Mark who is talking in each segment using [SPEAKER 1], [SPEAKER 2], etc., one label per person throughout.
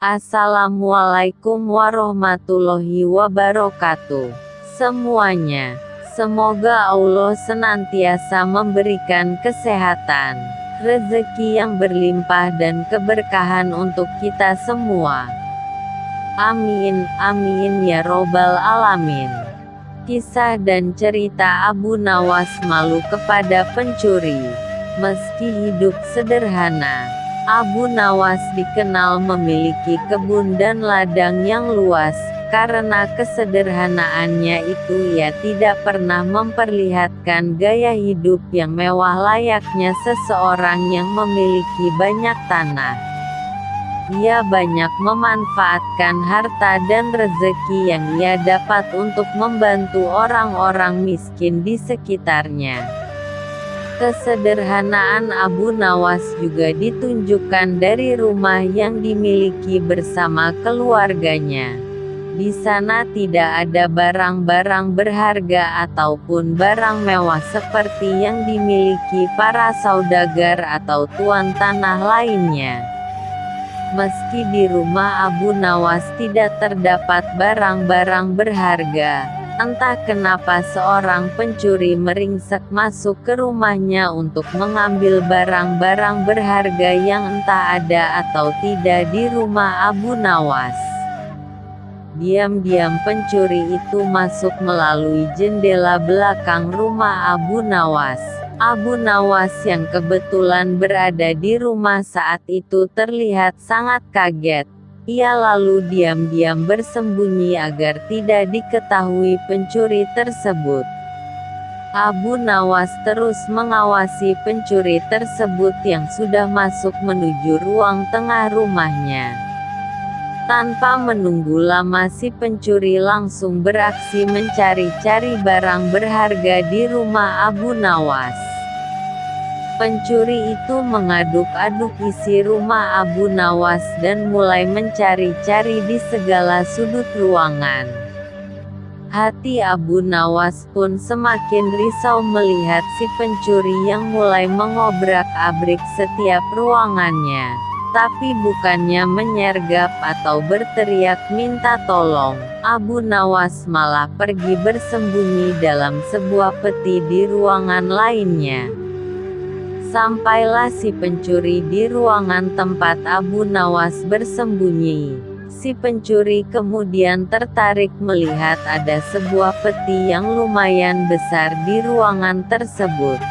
[SPEAKER 1] Assalamualaikum warahmatullahi wabarakatuh. Semuanya, semoga Allah senantiasa memberikan kesehatan, rezeki yang berlimpah dan keberkahan untuk kita semua. Amin, amin ya robbal alamin. Kisah dan cerita Abu Nawas malu kepada pencuri. Meski hidup sederhana, Abu Nawas dikenal memiliki kebun dan ladang yang luas. Karena kesederhanaannya itu ia tidak pernah memperlihatkan gaya hidup yang mewah layaknya seseorang yang memiliki banyak tanah. Ia banyak memanfaatkan harta dan rezeki yang ia dapat untuk membantu orang-orang miskin di sekitarnya. Kesederhanaan Abu Nawas juga ditunjukkan dari rumah yang dimiliki bersama keluarganya. Di sana tidak ada barang-barang berharga ataupun barang mewah seperti yang dimiliki para saudagar atau tuan tanah lainnya. Meski di rumah Abu Nawas tidak terdapat barang-barang berharga, entah kenapa seorang pencuri meringsek masuk ke rumahnya untuk mengambil barang-barang berharga yang entah ada atau tidak di rumah Abu Nawas. Diam-diam pencuri itu masuk melalui jendela belakang rumah Abu Nawas. Abu Nawas yang kebetulan berada di rumah saat itu terlihat sangat kaget. Ia lalu diam-diam bersembunyi agar tidak diketahui pencuri tersebut. Abu Nawas terus mengawasi pencuri tersebut yang sudah masuk menuju ruang tengah rumahnya. Tanpa menunggu lama si pencuri langsung beraksi mencari-cari barang berharga di rumah Abu Nawas. Pencuri itu mengaduk-aduk isi rumah Abu Nawas dan mulai mencari-cari di segala sudut ruangan. Hati Abu Nawas pun semakin risau melihat si pencuri yang mulai mengobrak-abrik setiap ruangannya. Tapi bukannya menyergap atau berteriak minta tolong, Abu Nawas malah pergi bersembunyi dalam sebuah peti di ruangan lainnya. Sampailah si pencuri di ruangan tempat Abu Nawas bersembunyi. Si pencuri kemudian tertarik melihat ada sebuah peti yang lumayan besar di ruangan tersebut.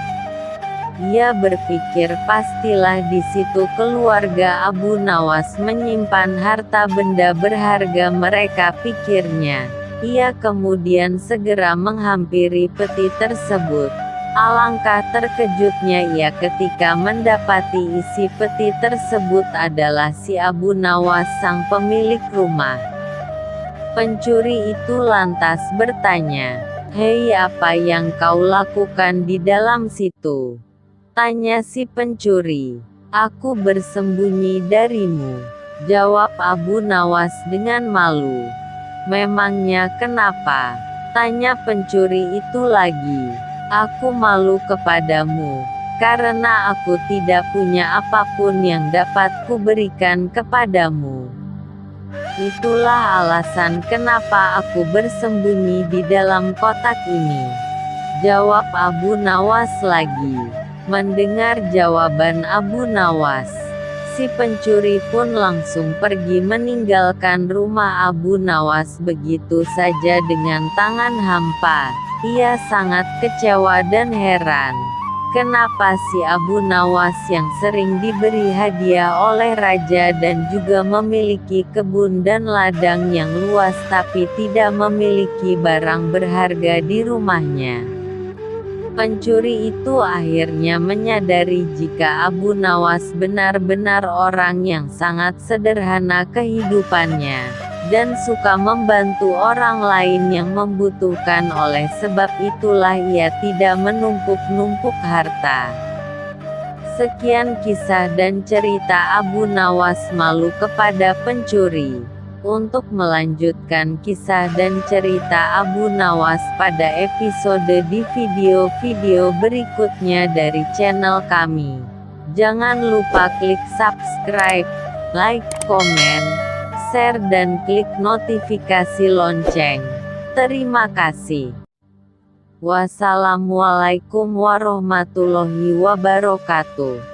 [SPEAKER 1] Ia berpikir pastilah di situ keluarga Abu Nawas menyimpan harta benda berharga mereka pikirnya. Ia kemudian segera menghampiri peti tersebut. Alangkah terkejutnya ia ketika mendapati isi peti tersebut adalah si Abu Nawas sang pemilik rumah. Pencuri itu lantas bertanya, "Hei, apa yang kau lakukan di dalam situ?" Tanya si pencuri. "Aku bersembunyi darimu," jawab Abu Nawas dengan malu. "Memangnya kenapa?" tanya pencuri itu lagi. "Aku malu kepadamu, karena aku tidak punya apapun yang dapat kuberikan kepadamu. Itulah alasan kenapa aku bersembunyi di dalam kotak ini," jawab Abu Nawas lagi. Mendengar jawaban Abu Nawas, si pencuri pun langsung pergi meninggalkan rumah Abu Nawas begitu saja dengan tangan hampa. Ia sangat kecewa dan heran. Kenapa si Abu Nawas yang sering diberi hadiah oleh raja dan juga memiliki kebun dan ladang yang luas tapi tidak memiliki barang berharga di rumahnya? Pencuri itu akhirnya menyadari jika Abu Nawas benar-benar orang yang sangat sederhana kehidupannya, dan suka membantu orang lain yang membutuhkan. Oleh sebab itulah ia tidak menumpuk-numpuk harta. Sekian kisah dan cerita Abu Nawas malu kepada pencuri. Untuk melanjutkan kisah dan cerita Abu Nawas pada episode di video-video berikutnya dari channel kami. Jangan lupa klik subscribe, like, komen, share dan klik notifikasi lonceng. Terima kasih. Wassalamualaikum warahmatullahi wabarakatuh.